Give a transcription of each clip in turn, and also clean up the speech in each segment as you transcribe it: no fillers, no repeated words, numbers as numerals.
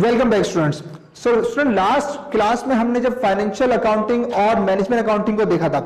Welcome back students. So student, last class में हमने जब फाइनेंशियल अकाउंटिंग और मैनेजमेंट अकाउंटिंग को देखा था,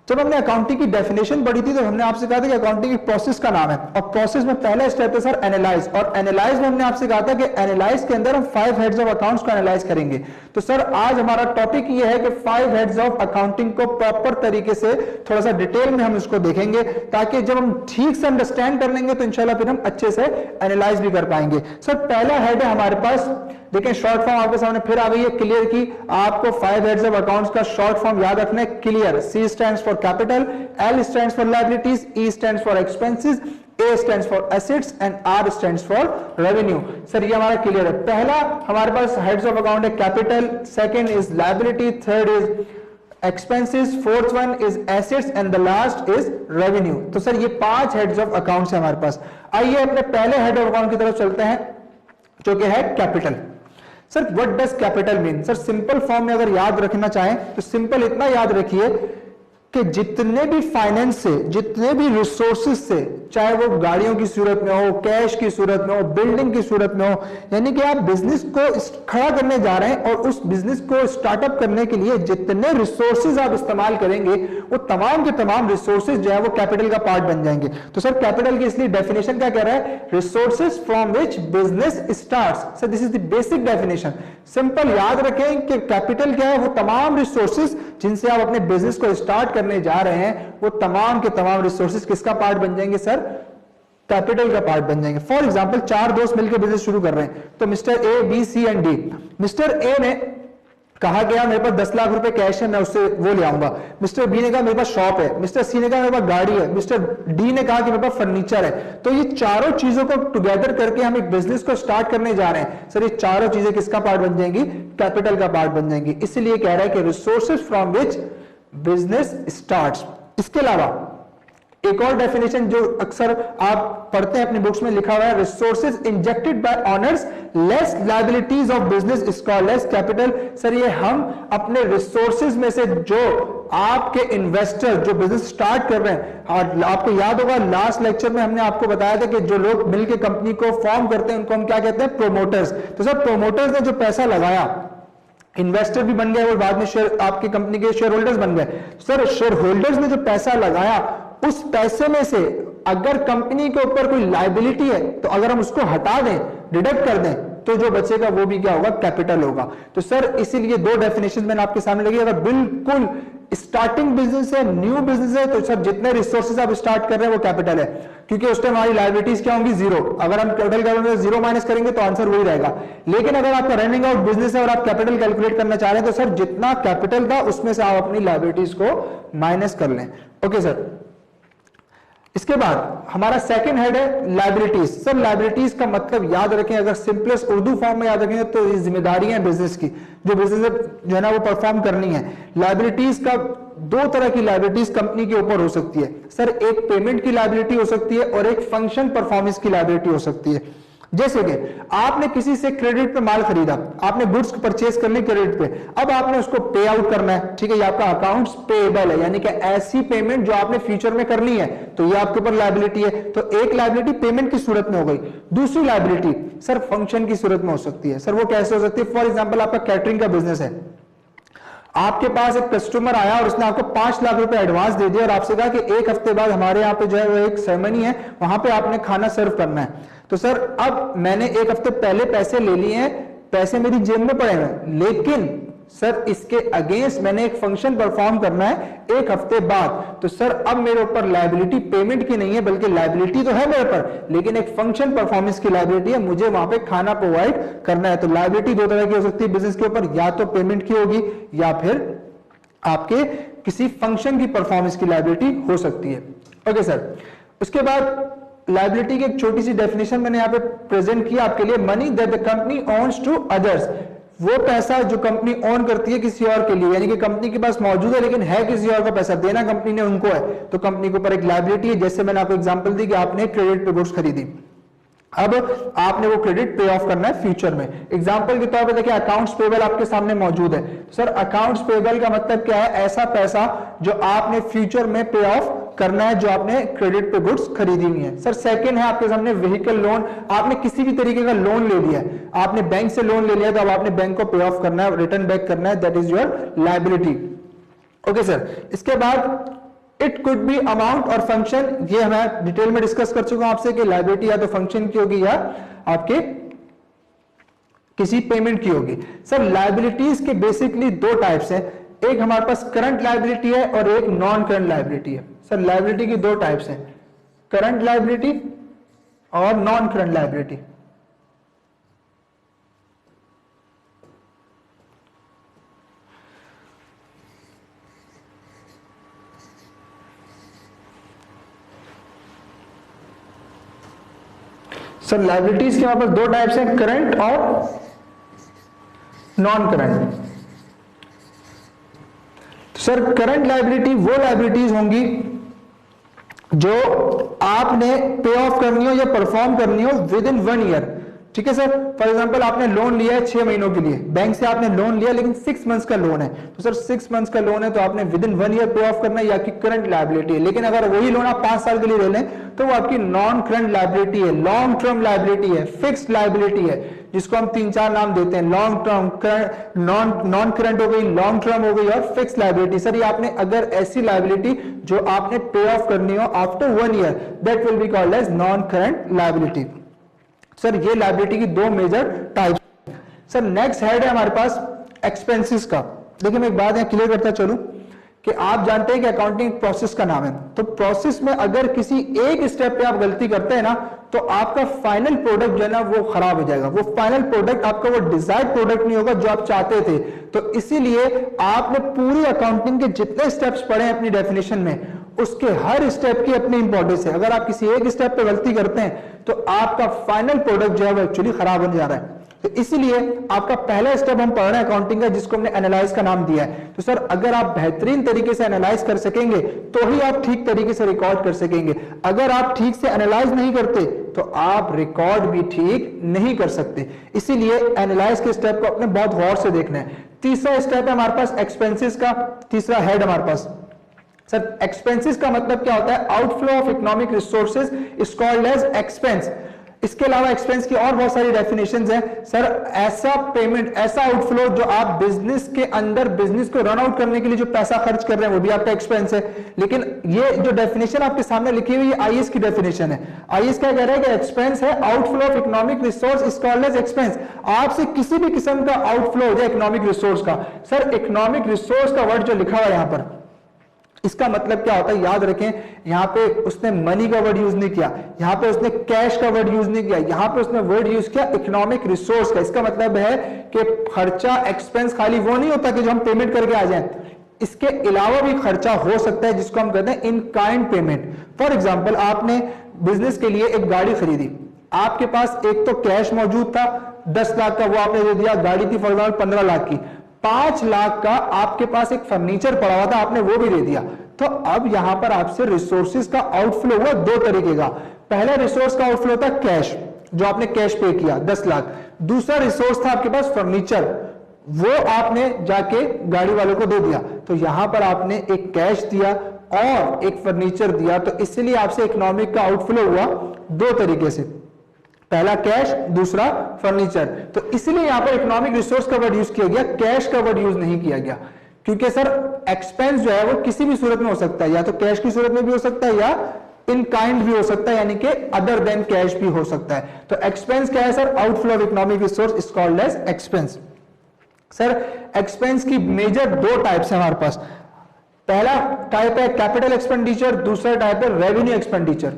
जब हमने अकाउंटिंग की डेफिनेशन पढ़ी थी तो हमने आपसे कहा था कि अकाउंटिंग एक प्रोसेस का नाम है और प्रोसेस में पहला स्टेप है सर एनालाइज। और एनालाइज में हमने आपसे कहा था कि एनालाइज के अंदर हम 5 हेड्स ऑफ अकाउंट्स को एनालाइज करेंगे। तो सर आज हमारा टॉपिक ये है कि 5 हेड्स ऑफ अकाउंटिंग को प्रॉपर तरीके से थोड़ा सा डिटेल में हम इसको देखेंगे, ताकि जब हम ठीक से अंडरस्टैंड कर लेंगे तो इंशाल्लाह फिर हम अच्छे से एनालाइज भी कर पाएंगे। सर पहला हेड है हमारे पास, देखिए शॉर्ट फॉर्म आपके सामने फिर आ गई है, क्लियर की। आपको 5 हेड्स ऑफ अकाउंट्स का शॉर्ट फॉर्म याद रखना है, clear. C stands for capital, L stands for liabilities, E stands for expenses, A stands for assets and R stands for revenue. Sir ये हमारा क्लियर है। पहला हमारे पास हेड्स ऑफ अकाउंट है capital, second is liability, third is expenses, fourth one is assets and the last is revenue. तो sir ये 5 heads of accounts है हमारे पास। आइए अपने पहले हेड ऑफ अकाउंट की तरफ चलते हैं, जो कि है capital. Sir what does capital mean? Sir simple form में अगर याद रखना चाहें तो सिंपल इतना याद रखिए कि जितने भी फाइनेंस से, जितने भी रिसोर्सेज से, चाहे वो गाड़ियों की सूरत में हो, कैश की सूरत में हो, बिल्डिंग की सूरत में हो, यानी कि आप बिजनेस को खड़ा करने जा रहे हैं और उस बिजनेस को स्टार्टअप करने के लिए जितने रिसोर्सेज आप इस्तेमाल करेंगे वो तमाम के तमाम रिसोर्सेज जो है वो कैपिटल का पार्ट बन जाएंगे। तो सर कैपिटल की इसलिए डेफिनेशन क्या कह रहा है? Resources from which business starts. Sir this is the basic definition. Simple याद रखें कि कैपिटल क्या है? वो तमाम रिसोर्सेज जिनसे आप अपने बिजनेस को स्टार्ट करने जा रहे हैं, वो तमाम के तमाम रिसोर्सेज किसका पार्ट बन जाएंगे? सर कैपिटल का पार्ट बन जाएंगे। फॉर एग्जांपल 4 दोस्त मिलकर बिजनेस शुरू कर रहे हैं, तो mister A, B, C and D. Mister A ने कहा गया मेरे पास 10 लाख रुपए कैश है, मैं उससे वो ले आऊंगा। मिस्टर बी ने कहा मेरे पास शॉप है। मिस्टर सी ने कहा मेरे पास गाड़ी है। मिस्टर डी ने कहा कि मेरे पास फर्नीचर है। तो ये चारों चीजों को टुगेदर करके हम एक बिजनेस को स्टार्ट करने जा रहे हैं। सर ये चारों चीजें किसका पार्ट बन जाएंगी? कैपिटल का पार्ट बन जाएंगी। इसलिए कह रहा है कि resources from which business starts. इसके अलावा एक और डेफिनेशन जो अक्सर आप पढ़ते हैं अपनी बुक्स में, लिखा हुआ है resources injected by owners less liabilities of business is called as capital. Sir ये हम अपने रिसोर्सेज में से जो आपके इन्वेस्टर जो बिजनेस स्टार्ट कर रहे हैं, और आपको याद होगा लास्ट लेक्चर में हमने आपको बताया था कि जो लोग मिलकर कंपनी को फॉर्म करते हैं उनको हम क्या कहते हैं? प्रोमोटर्स। तो सर प्रोमोटर्स ने जो पैसा लगाया, इन्वेस्टर भी बन गए और बाद में शेयर आपकी कंपनी के शेयर होल्डर्स बन गए। सर शेयर होल्डर्स ने जो पैसा लगाया, उस पैसे में से अगर कंपनी के ऊपर कोई लायबिलिटी है तो अगर हम उसको हटा दें, डिडक्ट कर दें, तो जो बचेगा वो भी क्या होगा? कैपिटल होगा। तो सर इसीलिए 2 डेफिनेशन मैंने आपके सामने लगी। अगर बिल्कुल स्टार्टिंग बिजनेस है, न्यू बिजनेस है, तो सर जितने रिसोर्सेज आप स्टार्ट कर रहे हैं वो कैपिटल है, क्योंकि उस टाइम हमारी लायबिलिटीज क्या होंगी? 0। अगर हम कैपिटल करेंगे 0 माइनस करेंगे तो आंसर वही रहेगा। लेकिन अगर आपका रनिंग आउट बिजनेस है और आप कैपिटल कैलकुलेट करना चाह रहे हैं तो सर जितना कैपिटल था उसमें से आप अपनी लायबिलिटीज को माइनस कर लें। Okay sir. इसके बाद हमारा सेकंड हेड है लायबिलिटीज। सर लायबिलिटीज का मतलब याद रखें, अगर सिंपलेस्ट उर्दू फॉर्म में याद रखेंगे तो ये जिम्मेदारियां बिजनेस की, जो बिजनेस जो है ना वो परफॉर्म करनी है। लायबिलिटीज का 2 तरह की लायबिलिटीज कंपनी के ऊपर हो सकती है। सर एक पेमेंट की लायबिलिटी हो सकती है और एक फंक्शन परफॉर्मेंस की लायबिलिटी हो सकती है। जैसे कि आपने किसी से क्रेडिट पे माल खरीदा, आपने गुड्स परचेज कर ली क्रेडिट पे, अब आपने उसको पे आउट करना है, ठीक है, ये आपका अकाउंट्स पेएबल है, यानी कि ऐसी पेमेंट जो आपने फ्यूचर में करनी है, तो ये आपके ऊपर लायबिलिटी है। तो एक लायबिलिटी पेमेंट की सूरत में हो गई। दूसरी लायबिलिटी सर फंक्शन की सूरत में हो सकती है। सर वो कैसे हो सकती है? फॉर एग्जाम्पल आपका कैटरिंग का बिजनेस है, आपके पास एक कस्टमर आया और उसने आपको 5 लाख रुपए एडवांस दे दिया और आपसे कहा कि 1 हफ्ते बाद हमारे यहाँ पे जो है वो एक सेरेमनी है, वहां पे आपने खाना सर्व करना है। तो सर अब मैंने 1 हफ्ते पहले पैसे ले लिए हैं, पैसे मेरी जेब में पड़े हैं, लेकिन सर इसके अगेंस्ट मैंने एक फंक्शन परफॉर्म करना है 1 हफ्ते बाद। तो सर अब मेरे ऊपर लायबिलिटी पेमेंट की नहीं है, बल्कि लायबिलिटी तो है मेरे पर, लेकिन एक फंक्शन परफॉर्मेंस की लायबिलिटी है, मुझे वहां पे खाना प्रोवाइड करना है। तो लायबिलिटी 2 तरह की हो सकती है बिजनेस के ऊपर, या तो पेमेंट की होगी या फिर आपके किसी फंक्शन की परफॉर्मेंस की लायबिलिटी हो सकती है। Okay sir. उसके बाद लायबिलिटी की एक छोटी सी डेफिनेशन मैंने यहाँ पे प्रेजेंट किया आपके लिए, money that the company owes to others. वो पैसा जो कंपनी ओन करती है किसी और के लिए, यानी कि कंपनी के पास मौजूद है लेकिन है किसी और का पैसा, देना कंपनी ने उनको है, तो कंपनी के ऊपर एक लायबिलिटी है। जैसे मैंने आपको एग्जांपल दी कि आपने क्रेडिट पे गुड्स खरीदी, अब आपने वो क्रेडिट पे ऑफ करना है फ्यूचर में। एग्जांपल के तौर पे देखिए अकाउंट्स पेबल आपके सामने मौजूद है। सर अकाउंट्स पेबल का मतलब क्या है? ऐसा पैसा जो आपने फ्यूचर में पे ऑफ करना है जो आपने क्रेडिट पे गुड्स खरीदी हुई है। सर सेकंड है आपके सामने व्हीकल लोन, आपने किसी भी तरीके का लोन ले लिया है, आपने बैंक से लोन ले लिया तो अब आपने बैंक को पे ऑफ करना है, रिटर्न बैक करना है, that is your liability. Okay sir, इसके बाद इट कुड बी अमाउंट और फंक्शन, ये मैं डिटेल में डिस्कस कर चुका हूं आपसे कि लायबिलिटी या तो फंक्शन की होगी या आपके किसी पेमेंट की होगी। सर लायबिलिटीज के बेसिकली दो टाइप्स हैं, एक हमारे पास करंट लायबिलिटी है और एक नॉन करंट लायबिलिटी है। सर लायबिलिटी की दो टाइप्स हैं, करंट लायबिलिटी और non current liability. Sir liabilities के हमारे पास दो टाइप्स हैं, करंट और non current. Sir current liability वो लायबिलिटीज होंगी जो आपने पे ऑफ करनी हो या परफॉर्म करनी हो विद इन 1 ईयर। ठीक है सर, फॉर एग्जांपल आपने लोन लिया है 6 महीनों के लिए, बैंक से आपने लोन लिया लेकिन 6 मंथ्स का लोन है, तो सर 6 मंथ्स का लोन है तो आपने विद इन 1 ईयर पे ऑफ करना है, या कि करंट लायबिलिटी है। लेकिन अगर वही लोन आप 5 साल के लिए ले लें तो वो आपकी नॉन करंट लायबिलिटी है, लॉन्ग टर्म लायबिलिटी है, फिक्स्ड लायबिलिटी है, जिसको हम 3-4 नाम देते हैं, लॉन्ग टर्म, नॉन करंट हो गई, लॉन्ग टर्म हो गई और फिक्स्ड लायबिलिटी। सर ये आपने अगर ऐसी लायबिलिटी जो आपने पे ऑफ करनी हो after 1 year, that will be called as non current liability. Sir ये लायबिलिटी की दो major types. Sir next head है हमारे पास एक्सपेंसेस का। देखिए मैं एक बात यहां क्लियर करता चलूं कि आप जानते हैं कि अकाउंटिंग प्रोसेस का नाम है, तो प्रोसेस में अगर किसी एक स्टेप पे आप गलती करते हैं ना तो आपका फाइनल प्रोडक्ट जो है ना वो खराब हो जाएगा, वो फाइनल प्रोडक्ट आपका वो डिजायर्ड प्रोडक्ट नहीं होगा जो आप चाहते थे। तो इसीलिए आपने पूरी अकाउंटिंग के जितने स्टेप्स पढ़े हैं अपनी डेफिनेशन में, उसके हर स्टेप की अपनी इंपॉर्टेंस है। अगर आप किसी एक स्टेप पे गलती करते हैं तो आपका फाइनल प्रोडक्ट जो है वो एक्चुअली खराब होने जा रहा है। तो इसीलिए आपका पहला स्टेप हम पढ़ रहे हैं अकाउंटिंग का, जिसको हमने एनालाइज का नाम दिया है। तो सर अगर आप बेहतरीन तरीके से एनालाइज कर सकेंगे तो ही आप ठीक तरीके से रिकॉर्ड कर सकेंगे। अगर आप ठीक से एनालाइज नहीं करते तो आप रिकॉर्ड भी ठीक नहीं कर सकते। इसीलिए एनालाइज के स्टेप को अपने बहुत गौर से देखना है। तीसरा स्टेप है हमारे पास एक्सपेंसेस का, तीसरा हेड हमारे पास। सर एक्सपेंसेस का मतलब क्या होता है? Outflow of economic resources is called as expense. इसके अलावा एक्सपेंस की और बहुत सारी डेफिनेशंस हैं। सर ऐसा पेमेंट, ऐसा आउटफ्लो जो आप बिजनेस के अंदर बिजनेस को रन आउट करने के लिए जो पैसा खर्च कर रहे हैं वो भी आपका एक्सपेंस है। लेकिन ये जो डेफिनेशन आपके सामने लिखी हुई है आईएएस की डेफिनेशन है। आईएएस क्या कह रहा है कि एक्सपेंस है outflow of economic resource is called as expense. आपसे किसी भी किस्म का आउटफ्लो हो जाए इकोनॉमिक रिसोर्स का, सर इकोनॉमिक रिसोर्स का वर्ड जो लिखा हुआ है यहां पर, इसका मतलब क्या होता है? याद रखें, यहां पे उसने मनी का वर्ड यूज नहीं किया, यहां पे उसने कैश का वर्ड यूज नहीं किया, यहां पे उसने वर्ड यूज किया इकोनॉमिक रिसोर्स का। इसका मतलब है कि खर्चा, एक्सपेंस खाली वो नहीं होता कि जो हम पेमेंट करके आ जाएं, इसके अलावा भी खर्चा हो सकता है जिसको हम कहते हैं in kind payment. For example आपने बिजनेस के लिए एक गाड़ी खरीदी, आपके पास एक तो कैश मौजूद था 10 लाख का, वो आपने दे दिया। गाड़ी थी फॉर एग्जाम्पल 15 लाख की, 5 लाख का आपके पास एक फर्नीचर पड़ा हुआ था, आपने वो भी दे दिया। तो अब यहां पर आपसे रिसोर्सेज का आउटफ्लो हुआ दो तरीके का। पहला रिसोर्स का आउटफ्लो था कैश, जो आपने कैश पे किया 10 लाख। दूसरा रिसोर्स था आपके पास फर्नीचर, वो आपने जाके गाड़ी वालों को दे दिया। तो यहां पर आपने एक कैश दिया और एक फर्नीचर दिया, तो इसलिए आपसे इकोनॉमिक का आउटफ्लो हुआ दो तरीके से, पहला कैश, दूसरा फर्नीचर। तो इसलिए यहां पर इकोनॉमिक रिसोर्स का वर्ड यूज किया गया, कैश का वर्ड यूज नहीं किया गया। क्योंकि सर एक्सपेंस जो है वो किसी भी सूरत में हो सकता है, या तो कैश की सूरत में भी हो सकता है या इन काइंड भी हो सकता है, यानी कि अदर देन कैश भी हो सकता है। तो एक्सपेंस क्या है sir? Outflow of economic resource is called as expense. Sir expense की मेजर दो टाइप्स है हमारे पास। पहला टाइप है कैपिटल एक्सपेंडिचर, दूसरा टाइप है revenue expenditure.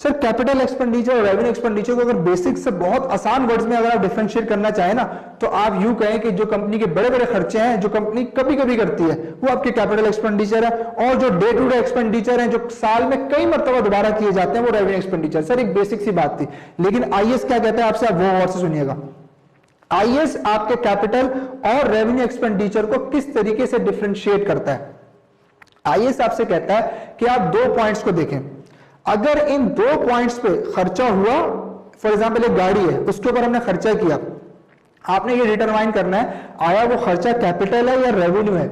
Sir capital expenditure और रेवेन्यू एक्सपेंडिचर को अगर बेसिक से बहुत आसान वर्ड्स में अगर आप डिफरेंशिएट करना चाहें ना, तो आप यूं कहें कि जो कंपनी के बड़े बड़े खर्चे हैं जो कंपनी कभी कभी करती है वो आपके कैपिटल एक्सपेंडिचर है, और जो डे टू डे एक्सपेंडिचर है जो साल में कई मरतबा दोबारा किए जाते हैं वो रेवेन्यू एक्सपेंडिचर। सर एक बेसिक सी बात थी, लेकिन आईएएस क्या कहता है आपसे, आप वो और से सुनिएगा। आईएएस आपके कैपिटल और रेवेन्यू एक्सपेंडिचर को किस तरीके से डिफरेंशिएट करता है? आईएएस आपसे कहता है कि आप 2 पॉइंट्स को देखें, अगर इन 2 पॉइंट्स पे खर्चा हुआ, फॉर एग्जांपल एक गाड़ी है उसके ऊपर हमने खर्चा किया, आपने ये डिटरमाइन करना है आया वो खर्चा कैपिटल है या रेवेन्यू है।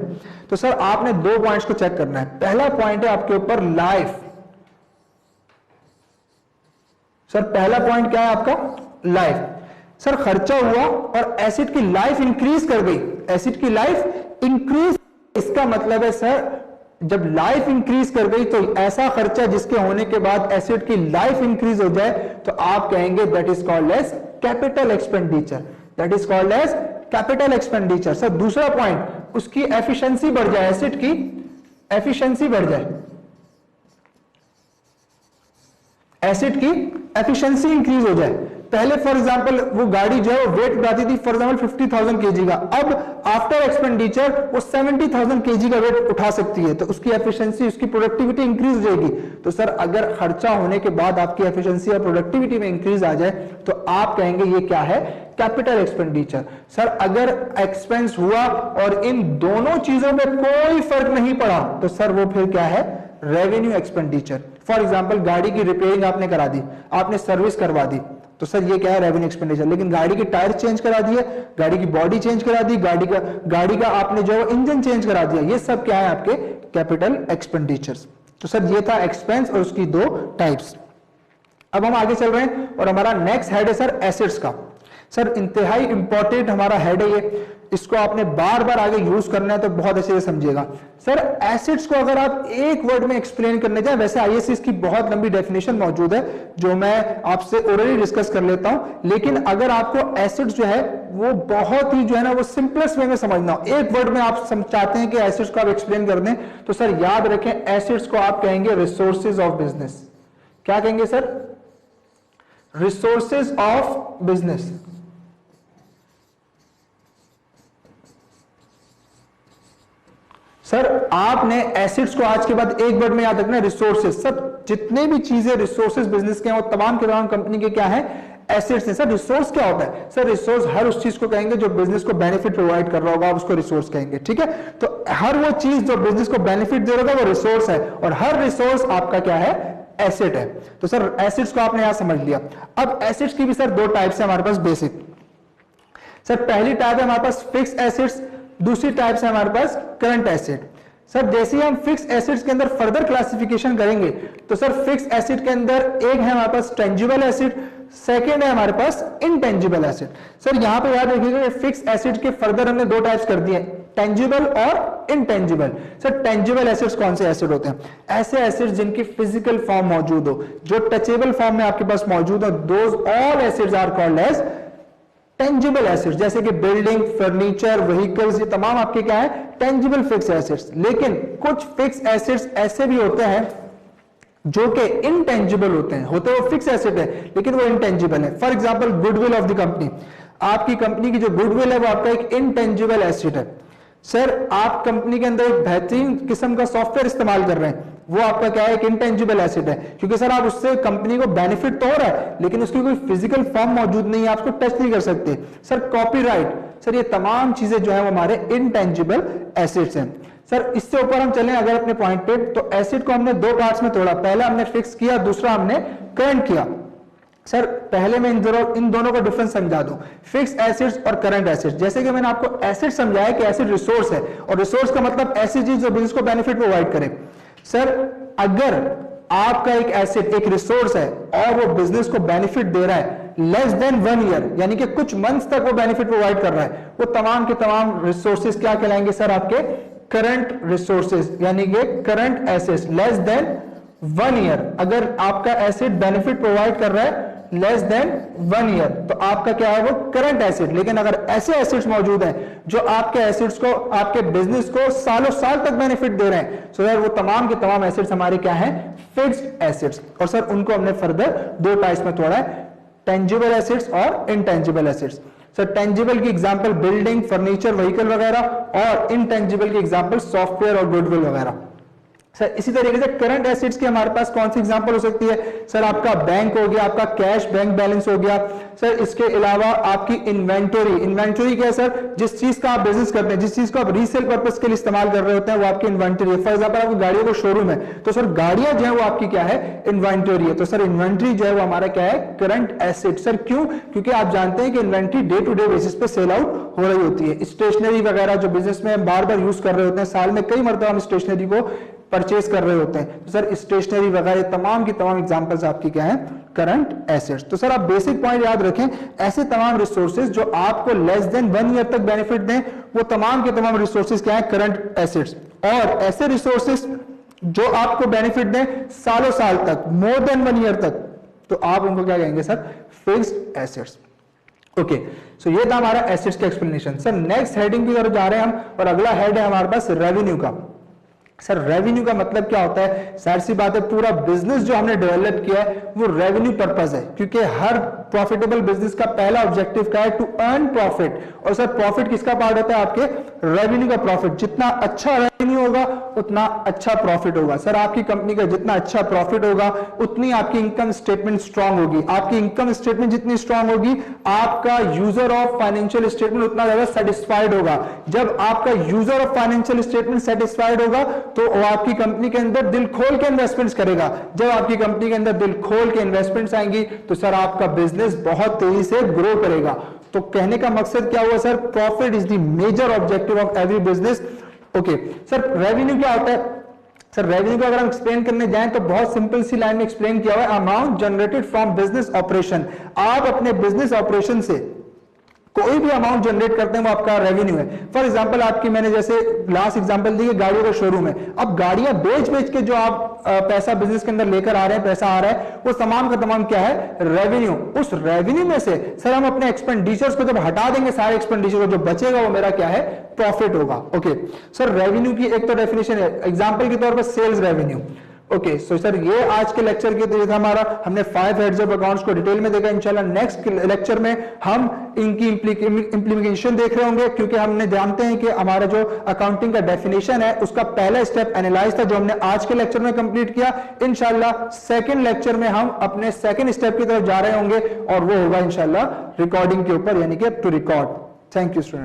तो सर आपने दो पॉइंट्स को चेक करना है। पहला पॉइंट है आपके ऊपर लाइफ। सर पहला पॉइंट क्या है आपका? लाइफ। सर खर्चा हुआ और एसिड की लाइफ इंक्रीज कर गई, एसिड की लाइफ इंक्रीज, इसका मतलब है सर जब लाइफ इंक्रीज कर गई तो ऐसा खर्चा जिसके होने के बाद एसिड की लाइफ इंक्रीज हो जाए तो आप कहेंगे that is called as capital expenditure, that is called as capital expenditure. Sir दूसरा पॉइंट, उसकी एफिशिएंसी बढ़ जाए, एसिड की एफिशिएंसी बढ़ जाए, एसिड की एफिशिएंसी इंक्रीज हो जाए। पहले फॉर एग्जांपल वो गाड़ी जो है वो वेट उठाती थी फॉर एग्जांपल 50,000 केजी का, अब आफ्टर एक्सपेंडिचर वो 70,000 केजी का वेट उठा सकती है, तो उसकी एफिशिएंसी, उसकी प्रोडक्टिविटी इंक्रीज हो जाएगी। तो सर अगर खर्चा होने के बाद आपकी एफिशिएंसी और प्रोडक्टिविटी में इंक्रीज आ जाए तो आप कहेंगे ये क्या है? Capital expenditure. सर अगर एक्सपेंस हुआ और इन दोनों चीजों में कोई फर्क नहीं पड़ा तो सर वो फिर क्या है? Revenue expenditure. फॉर एग्जांपल गाड़ी की रिपेयरिंग आपने करा दी, आपने सर्विस करवा दी, तो सर ये क्या है? Revenue expenditure. लेकिन गाड़ी के टायर चेंज करा दिए, गाड़ी की बॉडी चेंज करा दी, गाड़ी का आपने जो इंजन चेंज करा दिया, ये सब क्या है? आपके कैपिटल एक्सपेंडिचर्स। तो सर ये था एक्सपेंस और उसकी दो टाइप्स। अब हम आगे चल रहे हैं और हमारा नेक्स्ट हेड है सर एसेट्स का। सर इंतहाई इंपॉर्टेंट हमारा हेड है ये, इसको आपने बार बार आगे यूज करना है तो बहुत अच्छे से समझिएगा। सर एसेट्स को अगर आप एक वर्ड में एक्सप्लेन करने जाए, वैसे आईएएस की बहुत लंबी डेफिनेशन मौजूद है जो मैं आपसे ओरली डिस्कस कर लेता हूं, लेकिन अगर आपको एसेट्स जो है वो बहुत ही जो है ना वो सिंपलेस्ट वे में समझना हो, एक वर्ड में आप चाहते हैं कि एसेट्स को आप एक्सप्लेन कर दें, तो सर याद रखें एसेट्स को आप कहेंगे रिसोर्सेज ऑफ बिजनेस। क्या कहेंगे sir? Resources of business. Sir आपने एसेट्स को आज के बाद एक वर्ड में याद रखना है, रिसोर्सेज। सब जितने भी चीजें रिसोर्सेज बिजनेस के हैं वो तमाम के तमाम कंपनी के क्या है? एसेट्स हैं। सर रिसोर्स क्या होता है? सर रिसोर्स हर उस चीज को कहेंगे जो बिजनेस को बेनिफिट प्रोवाइड कर रहा होगा, आप उसको रिसोर्स कहेंगे, ठीक है? तो हर वो चीज जो बिजनेस को बेनिफिट दे रहा होगा वो रिसोर्स है, और हर रिसोर्स आपका क्या है? एसेट है। तो सर एसेट्स को आपने यहां समझ लिया। अब एसेट्स की भी सर दो टाइप्स है हमारे पास बेसिक। सर पहली टाइप है हमारे पास फिक्स एसेट्स, दूसरी टाइप है हमारे पास करंट एसेट। सर जैसे ही हम फिक्स एसेट्स के अंदर फर्दर क्लासिफिकेशन करेंगे तो सर फिक्स एसेट के अंदर एक है हमारे पास टेंजिबल एसेट, सेकेंड है हमारे पास इनटेंजिबल एसेट। सर यहां पे याद रखिएगा फिक्स एसेट के फर्दर हमने दो टाइप्स कर दिए, टेंजिबल और इनटेंजिबल। सर टेंजिबल एसेट्स कौन से एसेट होते हैं? ऐसे एसेट्स जिनकी फिजिकल फॉर्म मौजूद हो, जो टचेबल फॉर्म में आपके पास मौजूद हो, those all assets are called as tangible assets. जैसे कि बिल्डिंग, फर्नीचर, व्हीकल्स, ये तमाम आपके क्या है? Tangible fixed assets. लेकिन कुछ फिक्स एसेट्स ऐसे भी होते हैं जो कि इनटेंजिबल होते हैं, होते वो फिक्स एसेट है लेकिन वो इनटेंजिबल है। For example goodwill of the company, आपकी कंपनी की जो गुडविल है वो आपका एक इनटेंजिबल एसेट है। सर आप कंपनी के अंदर एक बेहतरीन किस्म का सॉफ्टवेयर इस्तेमाल कर रहे हैं, वो आपका क्या है? एक इनटेंजिबल एसेट है, क्योंकि सर आप उससे कंपनी को बेनिफिट तो हो रहा है लेकिन उसकी कोई फिजिकल फॉर्म मौजूद नहीं है, आप उसको टच नहीं कर सकते। सर कॉपीराइट, सर ये तमाम चीजें जो है वो हमारे इनटेंजिबल एसेट्स हैं। सर इससे ऊपर हम चलें अगर अपने पॉइंट पे, तो एसेट को हमने दो पार्ट्स में तोड़ा, पहला हमने फिक्स किया, दूसरा हमने करंट किया। सर पहले मैं इन दोनों का डिफरेंस समझा दूं, फिक्स एसेट्स और करंट एसेट्स। जैसे कि मैंने आपको एसेट समझाया कि एसेट रिसोर्स है, और रिसोर्स का मतलब ऐसी चीज जो बिजनेस को बेनिफिट प्रोवाइड करे। सर अगर आपका एक एसेट एक रिसोर्स है और वो बिजनेस को बेनिफिट दे रहा है लेस देन 1 ईयर, यानी कि कुछ मंथ्स तक वो बेनिफिट प्रोवाइड कर रहा है, वो तमाम के तमाम रिसोर्सेज क्या कहलाएंगे सर? आपके करंट रिसोर्सेज, यानी कि current assets less than 1 year. अगर आपका एसेट बेनिफिट प्रोवाइड कर रहा है लेस देन 1 ईयर तो आपका क्या है? वो करंट एसेट। लेकिन अगर ऐसे एसेट्स मौजूद हैं जो आपके एसेट्स को, आपके बिजनेस को सालों साल तक बेनिफिट दे रहे हैं, सो यार वो तमाम के तमाम एसेट्स हमारे क्या हैं? Fixed assets. और सर उनको हमने फर्दर दो टाइप्स में तोड़ा है, टेंजिबल एसेट्स और इनटेंजिबल एसेट्स। सर टेंजिबल की एग्जांपल बिल्डिंग, फर्नीचर, व्हीकल वगैरह, और इनटेंजिबल की एग्जांपल सॉफ्टवेयर और गुडविल वगैरह। सर इसी तरीके से करंट एसेट्स की हमारे पास कौन सी एग्जांपल हो सकती है? सर आपका बैंक हो गया, आपका कैश बैंक बैलेंस हो गया। सर इसके अलावा आपकी इन्वेंटरी, इन्वेंटरी क्या है सर? जिस चीज का आप बिजनेस करते हैं, जिस चीज को आप रीसेल पर्पस के लिए इस्तेमाल कर रहे होते हैं, वो आपकी इन्वेंटरी है। फॉर एग्जांपल आपकी गाड़ियों का शोरूम है तो सर गाड़ियां जो है वो आपकी क्या है? इन्वेंटरी है। तो सर इन्वेंटरी जो है वो हमारा क्या है? Current asset. सर क्यों? क्योंकि आप जानते हैं कि inventory day to day basis पे सेल आउट हो रही होती है। स्टेशनरी वगैरह जो बिजनेस में हम बार बार यूज कर रहे होते हैं, साल में कई मरतबा हम स्टेशनरी को परचेज कर रहे होते हैं, तो सर स्टेशनरी वगैरह तमाम की तमाम एग्जांपल्स आपकी क्या है, करंट एसेट्स। तो सर आप बेसिक पॉइंट याद रखें, ऐसे तमाम रिसोर्सेज जो आपको लेस देन 1 ईयर तक बेनिफिट दें, वो तमाम के तमाम रिसोर्सेज क्या है, करंट एसेट्स। और ऐसे रिसोर्सेज जो आपको बेनिफिट दें सालों साल तक, मोर देन 1 ईयर तक, तो आप उनको क्या कहेंगे सर, फिक्स्ड एसेट्स। ओके, सो ये था हमारा एसेट्स का एक्सप्लेनेशन। सर नेक्स्ट हेडिंग की तरफ जा रहे हैं हम, और अगला हेड है हमारे पास रेवेन्यू का। सर रेवेन्यू का मतलब क्या होता है, सारी सी बात है, पूरा बिजनेस जो हमने डेवलप किया है वो रेवेन्यू पर्पस है, क्योंकि हर प्रॉफिटेबल बिजनेस का पहला ऑब्जेक्टिव क्या है, टू अर्न प्रॉफिट। और सर प्रॉफिट किसका पार्ट होता है, आपके रेवेन्यू का प्रॉफिट। जितना अच्छा रेवेन्यू होगा उतना अच्छा प्रॉफिट होगा। सर आपकी कंपनी का जितना अच्छा प्रॉफिट होगा उतनी आपकी इनकम स्टेटमेंट स्ट्रांग होगी। आपकी इनकम स्टेटमेंट जितनी स्ट्रांग होगी, आपका यूजर ऑफ फाइनेंशियल स्टेटमेंट उतना ज्यादा सेटिस्फाइड होगा। जब आपका user of financial statement satisfied होगा तो वो आपकी कंपनी के अंदर दिल खोल के इन्वेस्टमेंट्स करेगा। जब आपकी कंपनी के अंदर दिल खोल के इन्वेस्टमेंट्स आएंगी तो सर आपका बिजनेस बहुत तेजी से ग्रो करेगा। तो कहने का मकसद क्या हुआ sir, profit is the major objective of every business. Okay sir, revenue क्या होता है? सर रेवेन्यू को अगर हम एक्सप्लेन करने जाएं तो बहुत सिंपल सी लाइन में एक्सप्लेन किया हुआ है, amount generated from business operation. आप अपने बिजनेस ऑपरेशन से कोई भी अमाउंट जनरेट करते हैं वो आपका रेवेन्यू है। फॉर एग्जांपल आपकी मैंने जैसे लास्ट एग्जांपल दी है गाड़ियों का शोरूम है। अब गाड़ियां बेच बेच के जो आप पैसा बिजनेस के अंदर लेकर आ रहे हैं, पैसा आ रहा है, वो तमाम का तमाम क्या है, रेवेन्यू। उस रेवेन्यू में से सर हम अपने एक्सपेंडिचर्स को जब हटा देंगे, सारे एक्सपेंडिचर को, जो बचेगा वो मेरा क्या है, प्रॉफिट होगा। ओके सर, रेवेन्यू की एक तो डेफिनेशन है, एग्जाम्पल के तौर पर sales revenue. Okay so sir ये आज के लेक्चर के लिए था हमारा, हमने 5 हेड्स ऑफ अकाउंट्स को डिटेल में देखा। इंशाल्लाह नेक्स्ट लेक्चर में हम इनकी इंप्लीमेंटेशन देख रहे होंगे, क्योंकि हमने जानते हैं कि हमारा जो अकाउंटिंग का डेफिनेशन है उसका पहला स्टेप एनालाइज था जो हमने आज के लेक्चर में कंप्लीट किया। इंशाल्लाह सेकंड लेक्चर में हम अपने सेकंड स्टेप की तरफ जा रहे होंगे और वो होगा इंशाल्लाह रिकॉर्डिंग के ऊपर, यानी कि to record. Thank you student.